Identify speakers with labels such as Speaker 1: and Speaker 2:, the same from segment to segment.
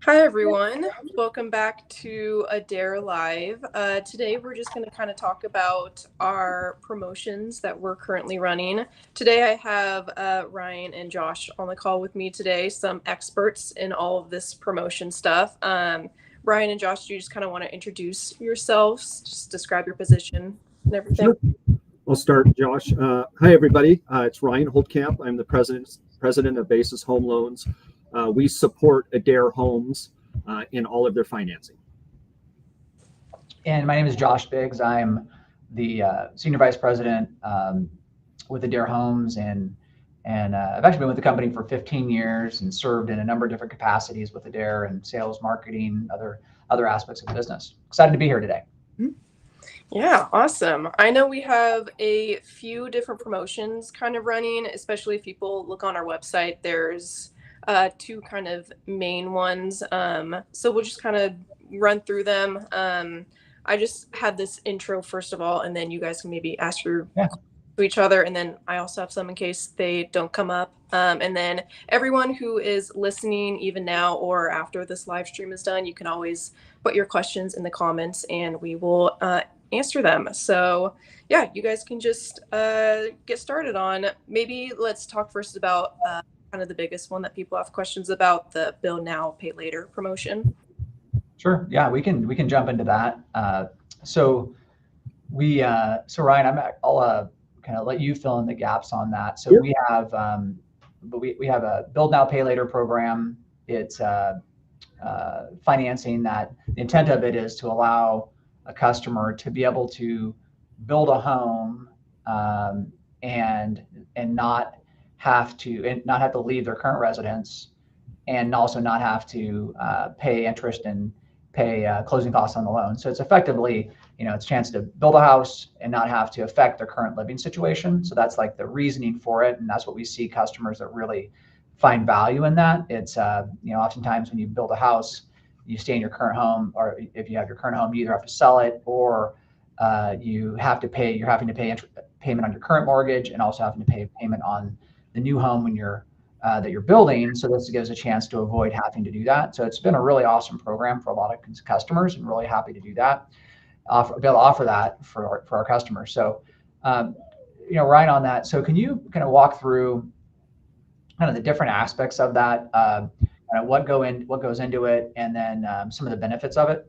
Speaker 1: Hi, everyone. Welcome back to Adair Live. Today, we're just going to kind of talk about our promotions that we're currently running. Today, I have Ryan and Josh on the call with me today, some experts in all of this promotion stuff. Ryan and Josh, do you just kind of want to introduce yourselves, just describe your position and everything?
Speaker 2: Sure. I'll start, Josh. Hi, everybody. It's Ryan Holtkamp. I'm the president of Basis Home Loans. We support Adair Homes in all of their financing.
Speaker 3: And my name is Josh Biggs. I'm the senior vice president with Adair Homes, and I've actually been with the company for 15 years and served in a number of different capacities with Adair and sales, marketing, other aspects of the business. Excited to be here today.
Speaker 1: Yeah, awesome. I know we have a few different promotions kind of running, especially if people look on our website. There's two kind of main ones. So we'll just kind of run through them. I just had this intro first of all, and then you guys can maybe ask to each other. And then I also have some in case they don't come up. And then everyone who is listening, even now or after this live stream is done, you can always put your questions in the comments and we will answer them. So yeah, you guys can just get started on, maybe let's talk first about kind of the biggest one that people have questions about, the Bill Now, Pay Later promotion.
Speaker 3: Sure. Yeah, we can jump into that. So Ryan, I'll kind of let you fill in the gaps on that. So we have a Build Now, Pay Later program. It's financing that the intent of it is to allow a customer to be able to build a home and not have to leave their current residence, and also not have to pay interest and pay closing costs on the loan. So it's effectively, it's a chance to build a house and not have to affect their current living situation. So that's like the reasoning for it, and that's what we see customers that really find value in that. It's oftentimes when you build a house, you stay in your current home, or if you have your current home, you either have to sell it or you're having to pay payment on your current mortgage and also having to pay payment on the new home when that you're building. So this gives a chance to avoid having to do that. So it's been a really awesome program for a lot of customers, and really happy to do that, be able to offer that for our customers. So, Ryan, on that, so can you kind of walk through kind of the different aspects of that, kind of what goes into it, and then some of the benefits of it?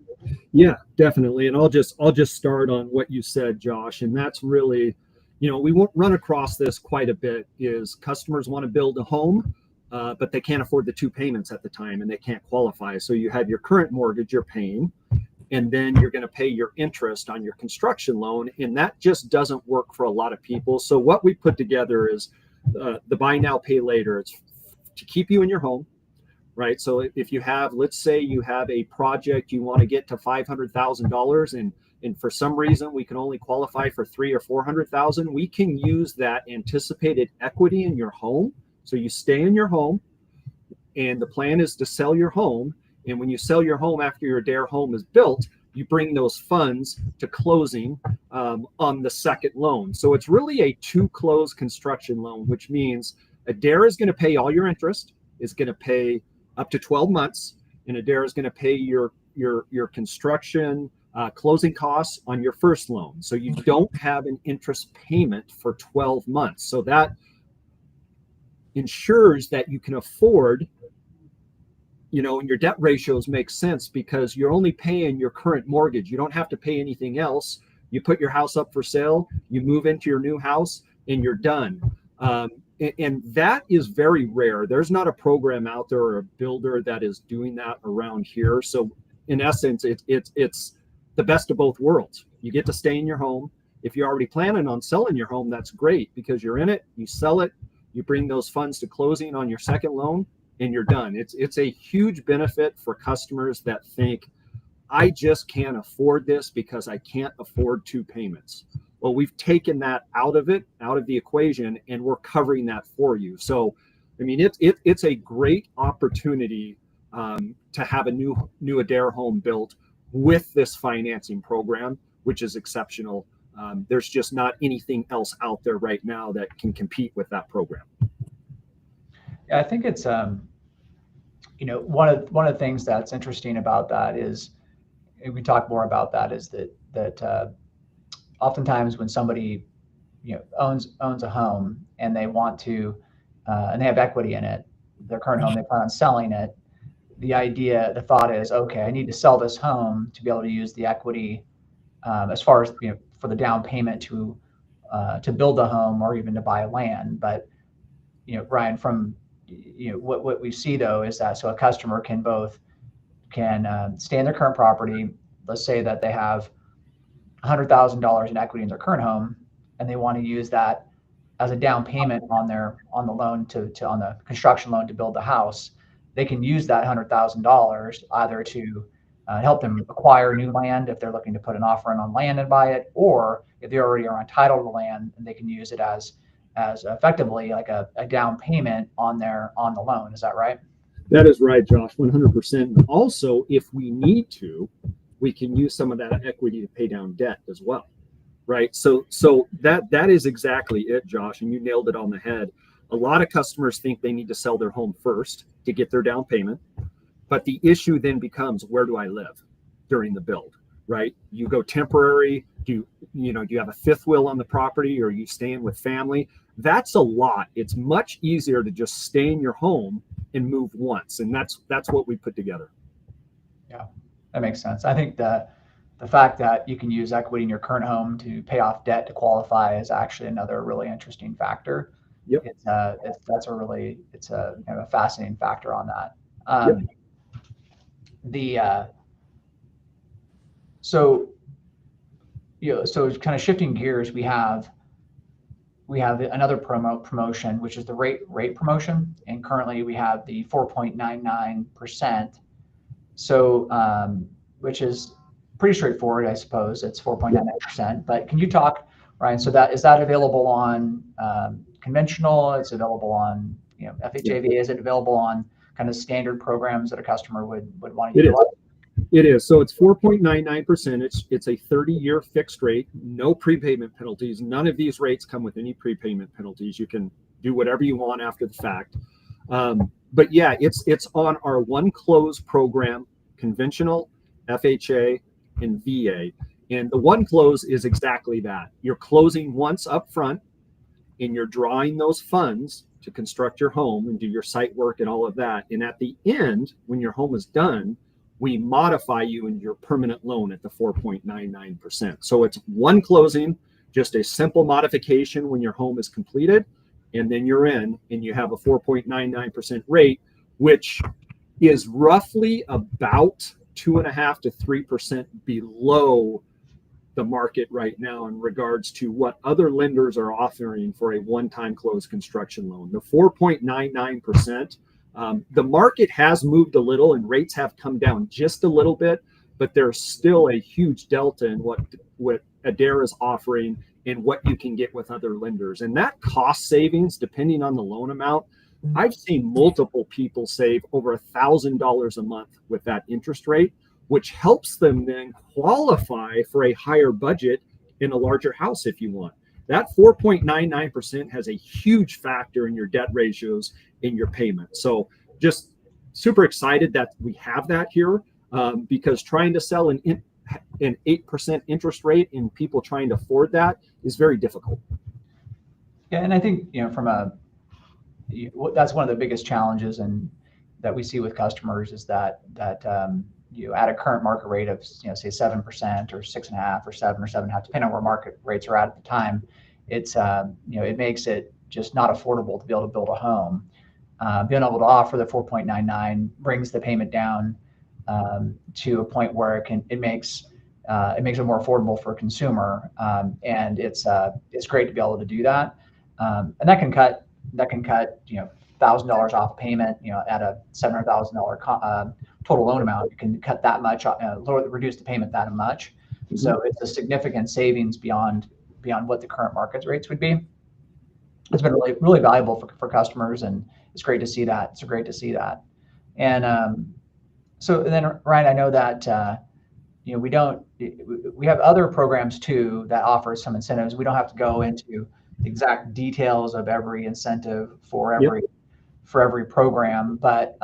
Speaker 2: Yeah, definitely. And I'll just start on what you said, Josh. And that's really, we won't run across this quite a bit, is customers want to build a home, but they can't afford the two payments at the time and they can't qualify. So you have your current mortgage you're paying, and then you're going to pay your interest on your construction loan. And that just doesn't work for a lot of people. So what we put together is the Buy Now, Pay Later. It's to keep you in your home, right? So if you have, let's say you have a project, you want to get to $500,000 and for some reason we can only qualify for $300,000 or $400,000, we can use that anticipated equity in your home. So you stay in your home, and the plan is to sell your home. And when you sell your home after your Adair home is built, you bring those funds to closing on the second loan. So it's really a to-close construction loan, which means Adair is going to pay all your interest, is going to pay up to 12 months, and Adair is going to pay your construction closing costs on your first loan. So you don't have an interest payment for 12 months. So that ensures that you can afford, and your debt ratios make sense because you're only paying your current mortgage. You don't have to pay anything else. You put your house up for sale, you move into your new house, and you're done. And that is very rare. There's not a program out there or a builder that is doing that around here. So in essence, it's the best of both worlds. You get to stay in your home. If you're already planning on selling your home, that's great because you're in it, you sell it, you bring those funds to closing on your second loan, and you're done. It's a huge benefit for customers that think, I just can't afford this because I can't afford two payments. Well, we've taken that out of the equation, and we're covering that for you. So, I mean, it's a great opportunity to have a new Adair home built with this financing program, which is exceptional. There's just not anything else out there right now that can compete with that program.
Speaker 3: Yeah, I think it's one of the things that's interesting about that is, and we talk more about that, is that oftentimes when somebody owns a home and they want to and they have equity in it, their current home, they plan on selling it. The thought is, okay, I need to sell this home to be able to use the equity as far as for the down payment to build a home or even to buy land. But Ryan, from what we see though is that so a customer can stay in their current property. Let's say that they have $100,000 in equity in their current home, and they want to use that as a down payment on the loan on the construction loan to build the house. They can use that $100,000 either to help them acquire new land if they're looking to put an offer in on land and buy it, or if they already are entitled to the land, and they can use it as effectively like a down payment on the loan. Is that right?
Speaker 2: That is right, Josh, 100%. Also, if we need to, we can use some of that equity to pay down debt as well, right? So that is exactly it, Josh, and you nailed it on the head. A lot of customers think they need to sell their home first to get their down payment, but the issue then becomes, where do I live during the build, right? You go temporary. Do you have a fifth wheel on the property, or are you staying with family? That's a lot. It's much easier to just stay in your home and move once, and that's what we put together.
Speaker 3: Yeah, that makes sense. I think the fact that you can use equity in your current home to pay off debt to qualify is actually another really interesting factor.
Speaker 2: Yep.
Speaker 3: It's a kind of a fascinating factor on that.
Speaker 2: Yep.
Speaker 3: So kind of shifting gears, we have another promotion, which is the rate promotion, and currently we have the 4.99%. So which is pretty straightforward, I suppose. It's 4.99%. But can you talk, Ryan? So is that available on conventional? It's available on FHA. Is it available on kind of standard programs that a customer would want to utilize?
Speaker 2: It is. So it's 4.99%. It's a 30-year fixed rate, no prepayment penalties. None of these rates come with any prepayment penalties. You can do whatever you want after the fact. But yeah, it's on our one close program, conventional, FHA, and VA. And the one close is exactly that. You're closing once up front, and you're drawing those funds to construct your home and do your site work and all of that. And at the end, when your home is done, we modify you in your permanent loan at the 4.99%. So it's one closing, just a simple modification when your home is completed, and then you're in, and you have a 4.99% rate, which is roughly about 2.5% to 3% below the market right now in regards to what other lenders are offering for a one-time close construction loan. The 4.99%, the market has moved a little and rates have come down just a little bit, but there's still a huge delta in what Adair is offering and what you can get with other lenders. And that cost savings, depending on the loan amount, I've seen multiple people save over $1,000 a month with that interest rate, which helps them then qualify for a higher budget in a larger house if you want. That 4.99% has a huge factor in your debt ratios in your payment. So just super excited that we have that here, because trying to sell an 8% interest rate and people trying to afford that is very difficult.
Speaker 3: Yeah, and I think that's one of the biggest challenges and that we see with customers is that at a current market rate of say 7% or 6.5% or 7% or 7.5%, depending on where market rates are at the time, it's it makes it just not affordable to be able to build a home. Being able to offer the 4.99 brings the payment down to a point where it makes it more affordable for a consumer, and it's great to be able to do that, and that can cut $1,000 off a payment at a $700,000 total loan amount. You can cut that much, reduce the payment that much. Mm-hmm. So it's a significant savings beyond what the current market rates would be. It's been really, really valuable for customers, and it's great to see that. It's great to see that. And so then, Ryan, I know that we have other programs too that offer some incentives. We don't have to go into the exact details of every incentive for every program, but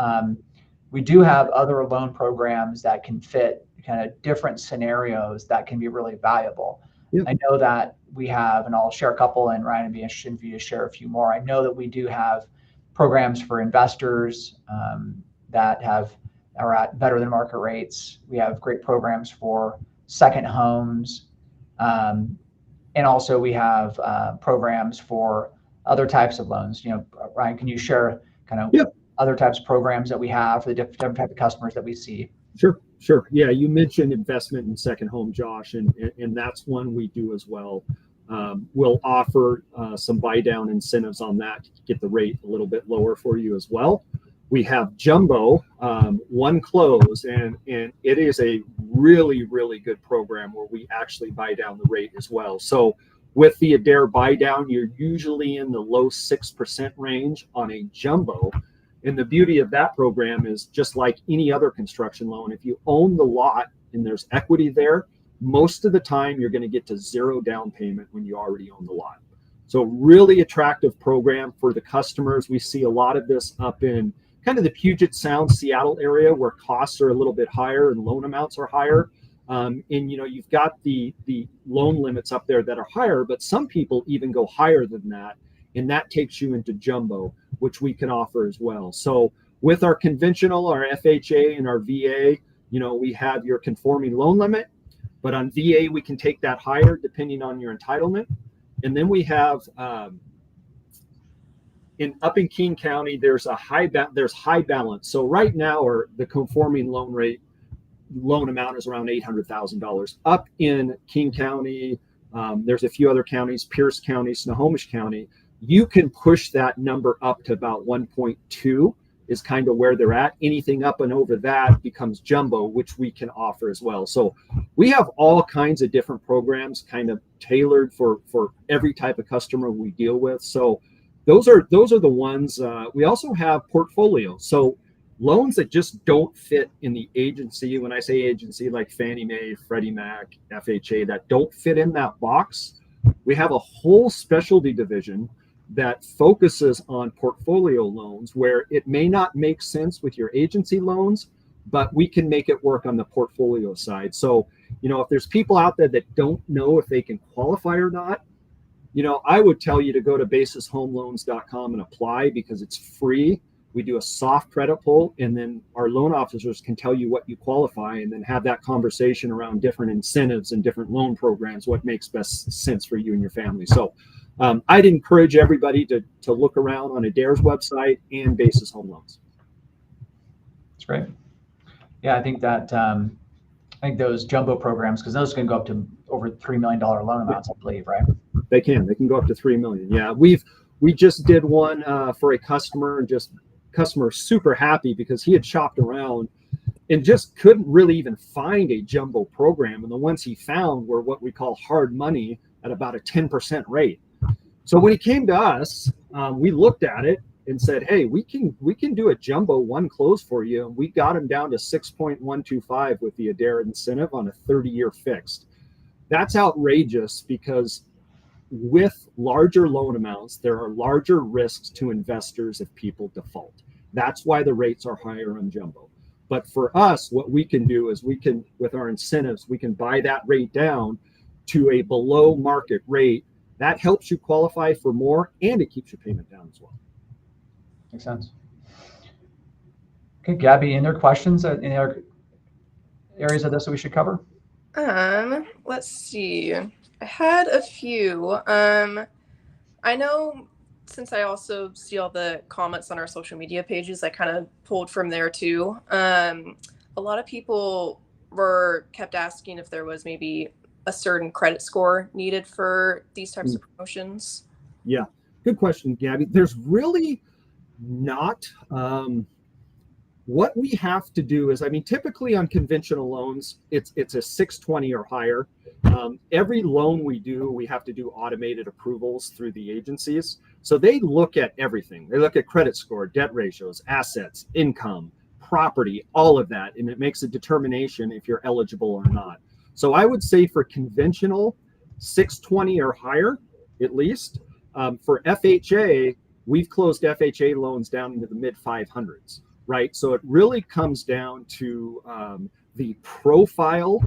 Speaker 3: we do have other loan programs that can fit kind of different scenarios that can be really valuable.
Speaker 2: Yep.
Speaker 3: I know that we have, and I'll share a couple, and Ryan, would be interested for you to share a few more. I know that we do have programs for investors that are at better than market rates. We have great programs for second homes. And also we have programs for other types of loans. Ryan, can you share kind of
Speaker 2: Yep.
Speaker 3: other types of programs that we have for the different type of customers that we see?
Speaker 2: Sure. Yeah, you mentioned investment in second home, Josh, and that's one we do as well. We'll offer some buy down incentives on that to get the rate a little bit lower for you as well. We have jumbo, one close, and it is a really, really good program where we actually buy down the rate as well. So with the Adair buy down, you're usually in the low 6% range on a jumbo. And the beauty of that program is just like any other construction loan, if you own the lot and there's equity there, most of the time you're going to get to zero down payment when you already own the lot. So really attractive program for the customers. We see a lot of this up in kind of the Puget Sound, Seattle area where costs are a little bit higher and loan amounts are higher. And you've got the loan limits up there that are higher, but some people even go higher than that. And that takes you into jumbo, which we can offer as well. So with our conventional, our FHA and our VA, we have your conforming loan limit, but on VA, we can take that higher depending on your entitlement. And then we have, up in King County, there's high balance. So right now, the conforming loan amount is around $800,000. Up in King County, there's a few other counties, Pierce County, Snohomish County. You can push that number up to about 1.2 is kind of where they're at. Anything up and over that becomes jumbo, which we can offer as well. So we have all kinds of different programs kind of tailored for every type of customer we deal with. So those are the ones. We also have portfolios. So loans that just don't fit in the agency. When I say agency, like Fannie Mae, Freddie Mac, FHA, that don't fit in that box, we have a whole specialty division that focuses on portfolio loans where it may not make sense with your agency loans, but we can make it work on the portfolio side. So, if there's people out there that don't know if they can qualify or not, I would tell you to go to basishomeloans.com and apply because it's free. We do a soft credit pull, and then our loan officers can tell you what you qualify and then have that conversation around different incentives and different loan programs, what makes best sense for you and your family. So I'd encourage everybody to look around on Adair's website and Basis Home Loans.
Speaker 3: That's great. Yeah, I think that I think those jumbo programs, because those can go up to over $3 million loan amounts, I believe, right?
Speaker 2: They can go up to $3 million. Yeah, we just did one for a customer, and customer super happy because he had shopped around and just couldn't really even find a jumbo program. And the ones he found were what we call hard money at about a 10% rate. So when he came to us, we looked at it and said, hey, we can do a jumbo one close for you. And we got him down to 6.125 with the Adair incentive on a 30-year fixed. That's outrageous because with larger loan amounts, there are larger risks to investors if people default. That's why the rates are higher on jumbo. But for us, what we can do is with our incentives, we can buy that rate down to a below market rate. That helps you qualify for more, and it keeps your payment down as well.
Speaker 3: Makes sense. Okay, Gabby, any other questions? Any other areas of this that we should cover?
Speaker 1: Let's see. I had a few. I know since I also see all the comments on our social media pages, I kind of pulled from there too. A lot of people kept asking if there was maybe a certain credit score needed for these types of promotions.
Speaker 2: Yeah, good question, Gabby. There's really not. What we have to do is, typically on conventional loans, it's a 620 or higher. Every loan we do, we have to do automated approvals through the agencies. So they look at everything. They look at credit score, debt ratios, assets, income, property, all of that. And it makes a determination if you're eligible or not. So I would say for conventional, 620 or higher, at least. For FHA, we've closed FHA loans down into the mid 500s. right? So it really comes down to the profile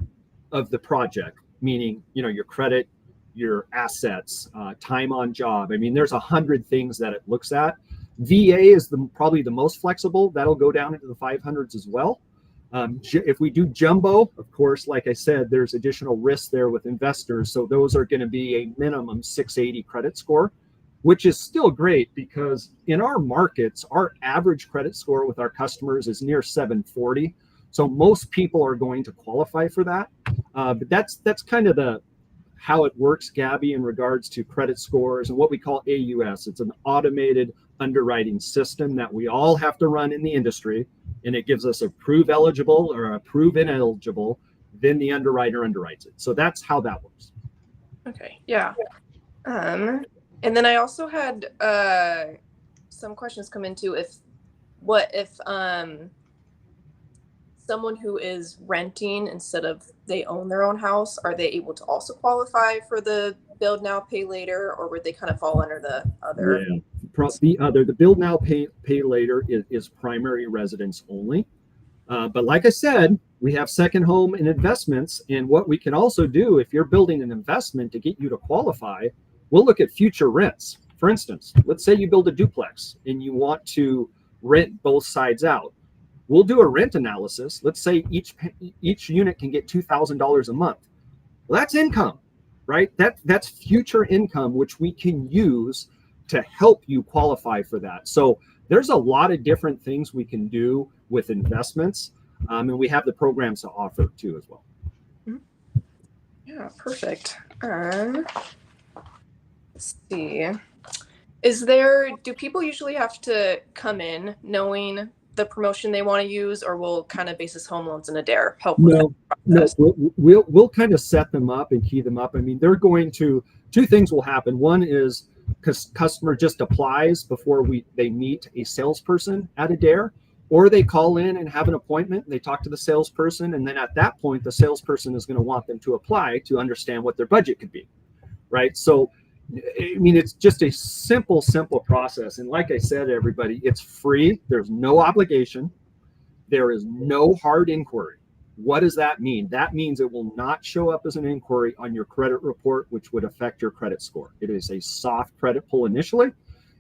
Speaker 2: of the project, meaning, you know, your credit, your assets, time on job. I mean, there's 100 things that it looks at. VA is probably the most flexible. That'll go down into the 500s as well. If we do jumbo, of course, like I said, there's additional risk there with investors. So those are going to be a minimum 680 credit score, which is still great because in our markets, our average credit score with our customers is near 740. So most people are going to qualify for that. But that's kind of how it works, Gabby, in regards to credit scores and what we call AUS. It's an automated underwriting system that we all have to run in the industry, and it gives us approve eligible or approve ineligible. Then the underwriter underwrites it. So that's how that works.
Speaker 1: Okay, yeah. And then I also had some questions come into if someone who is renting instead of they own their own house, are they able to also qualify for the build now, pay later, or would they kind of fall under the other?
Speaker 2: Yeah, the build now, pay later is primary residence only. But like I said, we have second home and investments. And what we can also do, if you're building an investment to get you to qualify, we'll look at future rents. For instance, let's say you build a duplex and you want to rent both sides out. We'll do a rent analysis. Let's say each unit can get $2,000 a month. Well, that's income, right? That's future income, which we can use to help you qualify for that. So there's a lot of different things we can do with investments, and we have the programs to offer too as well.
Speaker 1: Yeah, perfect. Let's see. Do people usually have to come in knowing the promotion they want to use, or will kind of Basis Home Loans and Adair help with that process?
Speaker 2: No, we'll kind of set them up and key them up. I mean, two things will happen. One is because customer just applies before they meet a salesperson at Adair, or they call in and have an appointment and they talk to the salesperson, and then at that point the salesperson is going to want them to apply to understand what their budget could be, right? So I mean, it's just a simple process. And like I said, everybody, it's free. There's no obligation. There is no hard inquiry. What does that mean? That means it will not show up as an inquiry on your credit report, which would affect your credit score. It is a soft credit pull initially.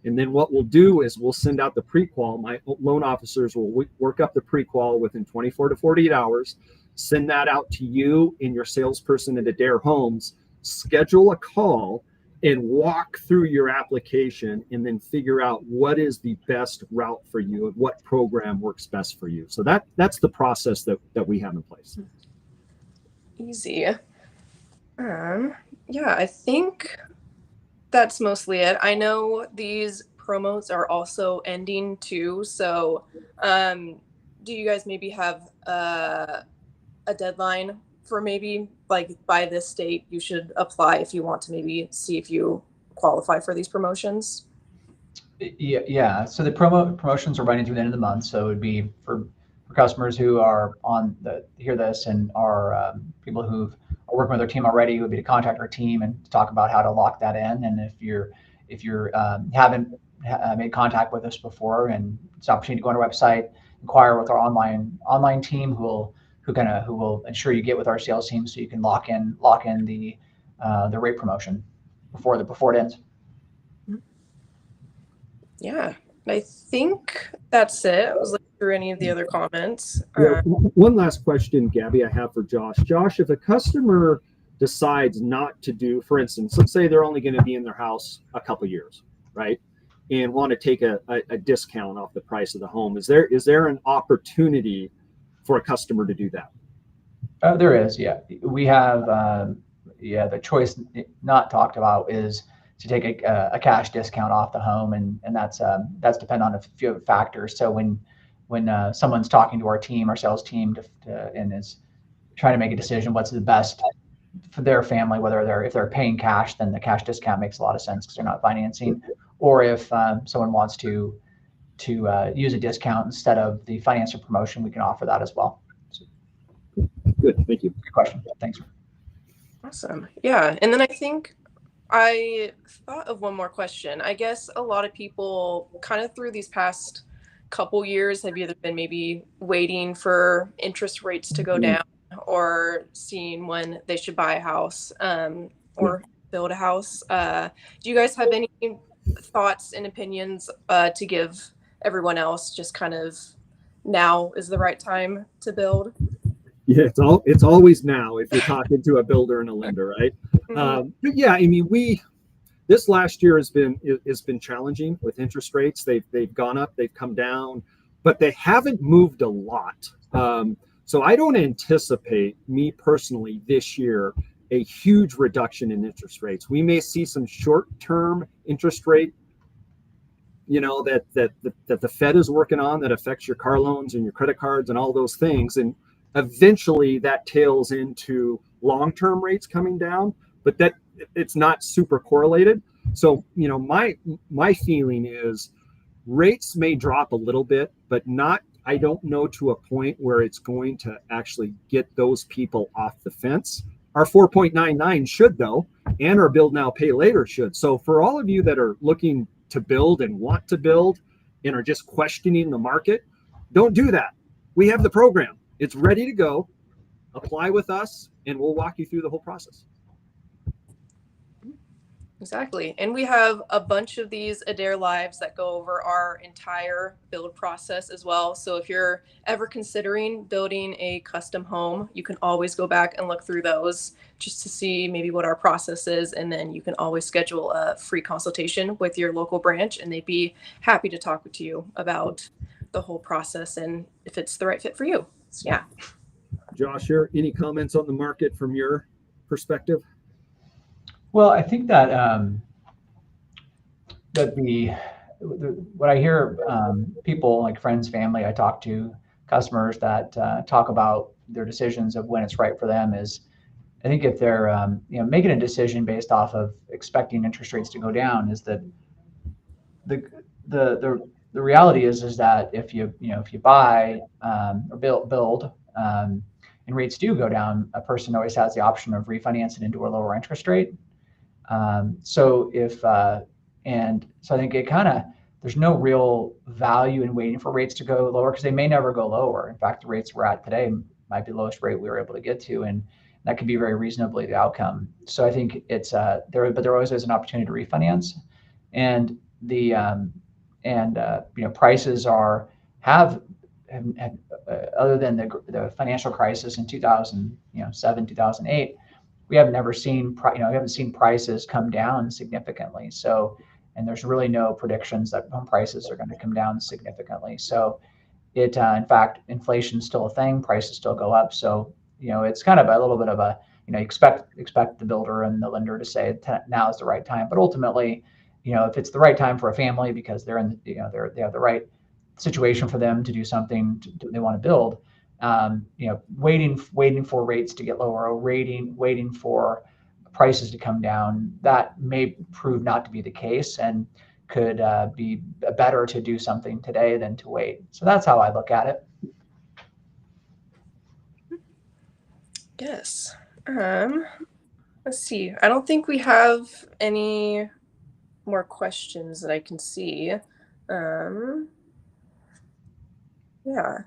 Speaker 2: And then what we'll do is we'll send out the pre-qual. My loan officers will work up the pre-qual within 24 to 48 hours, send that out to you and your salesperson at Adair Homes, schedule a call, and walk through your application and then figure out what is the best route for you and what program works best for you. So that's the process that we have in place.
Speaker 1: Easy. Yeah, I think that's mostly it. I know these promos are also ending too. So do you guys maybe have a deadline for maybe like by this date you should apply if you want to maybe see if you qualify for these promotions?
Speaker 3: Yeah. So the promotions are running through the end of the month. So it would be for customers who are hear this and are people who are working with our team already, who would be to contact our team and talk about how to lock that in. And if you're haven't made contact with us before, and it's an opportunity to go on our website, inquire with our online team who will ensure you get with our sales team so you can lock in the rate promotion before it ends.
Speaker 1: Yeah, I think that's it. I was looking through any of the other comments.
Speaker 2: One last question, Gabby, I have for Josh. Josh, if a customer decides not to do, for instance, let's say they're only going to be in their house a couple years, right? And want to take a discount off the price of the home. Is there an opportunity for a customer to do that?
Speaker 3: There is, yeah. We have, the choice not talked about is to take a cash discount off the home, and that's dependent on a few factors. So when someone's talking to our team, our sales team, and is trying to make a decision what's the best for their family, if they're paying cash, then the cash discount makes a lot of sense because they're not financing, or if someone wants to use a discount instead of the financial promotion, we can offer that as well. So,
Speaker 2: good, thank you.
Speaker 3: Good question. Thanks.
Speaker 1: Awesome. Yeah, and then I think I thought of one more question. I guess a lot of people kind of through these past couple years have either been maybe waiting for interest rates to go down or seeing when they should buy a house or build a house. Do you guys have any thoughts and opinions to give everyone else? Just kind of now is the right time to build?
Speaker 2: Yeah, it's always now if you're talking to a builder and a lender, right? But yeah, I mean, this last year has been challenging with interest rates. They've gone up, they've come down, but they haven't moved a lot. So I don't anticipate, me personally, this year a huge reduction in interest rates. We may see some short-term interest rate, that the Fed is working on that affects your car loans and your credit cards and all those things, and eventually that tails into long-term rates coming down, but that it's not super correlated. So my feeling is rates may drop a little bit, but not, I don't know, to a point where it's going to actually get those people off the fence. Our 4.99 should, though, and our build now pay later should. So for all of you that are looking to build and want to build and are just questioning the market, don't do that. We have the program. It's ready to go. Apply with us and we'll walk you through the whole process.
Speaker 1: Exactly. And we have a bunch of these Adair lives that go over our entire build process as well. So if you're ever considering building a custom home, you can always go back and look through those just to see maybe what our process is. And then you can always schedule a free consultation with your local branch and they'd be happy to talk with you about the whole process and if it's the right fit for you. So, yeah.
Speaker 2: Josh, any comments on the market from your perspective?
Speaker 3: Well, I think that what I hear people like friends, family, I talk to customers that talk about their decisions of when it's right for them is, I think if they're making a decision based off of expecting interest rates to go down, is that the reality is that if you buy or build and rates do go down, a person always has the option of refinancing into a lower interest rate. So I think it there's no real value in waiting for rates to go lower because they may never go lower. In fact, the rates we're at today might be the lowest rate we were able to get to, and that could be very reasonably the outcome. So I think it's there always is an opportunity to refinance, and prices have other than the financial crisis in 2007, 2008. We have never seen, we haven't seen prices come down significantly. So, and there's really no predictions that home prices are going to come down significantly. So, in fact, inflation's still a thing. Prices still go up. So, it's kind of a little bit of a, expect the builder and the lender to say now is the right time. But ultimately, if it's the right time for a family because they're in, they have the right situation for them to do something they want to build. Waiting for rates to get lower or waiting for prices to come down, that may prove not to be the case and could be better to do something today than to wait. So that's how I look at it.
Speaker 1: Yes. Let's see. I don't think we have any more questions that I can see. Yeah.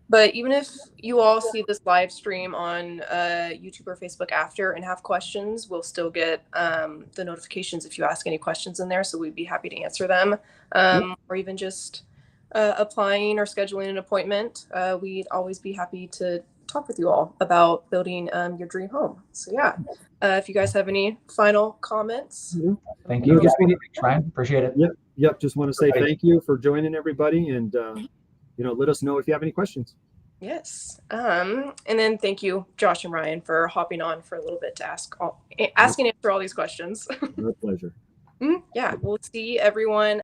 Speaker 1: But even if you all see this live stream on YouTube or Facebook after and have questions, we'll still get the notifications if you ask any questions in there. So we'd be happy to answer them. Or even just applying or scheduling an appointment. We'd always be happy to talk with you all about building your dream home. So yeah, if you guys have any final comments.
Speaker 3: Thank you. Ryan, appreciate it.
Speaker 2: Yep. Just want to say thank you for joining everybody and let us know if you have any questions.
Speaker 1: Yes. And then thank you, Josh and Ryan, for hopping on for a little bit to ask and answer all these questions.
Speaker 2: My pleasure.
Speaker 1: Yeah, we'll see everyone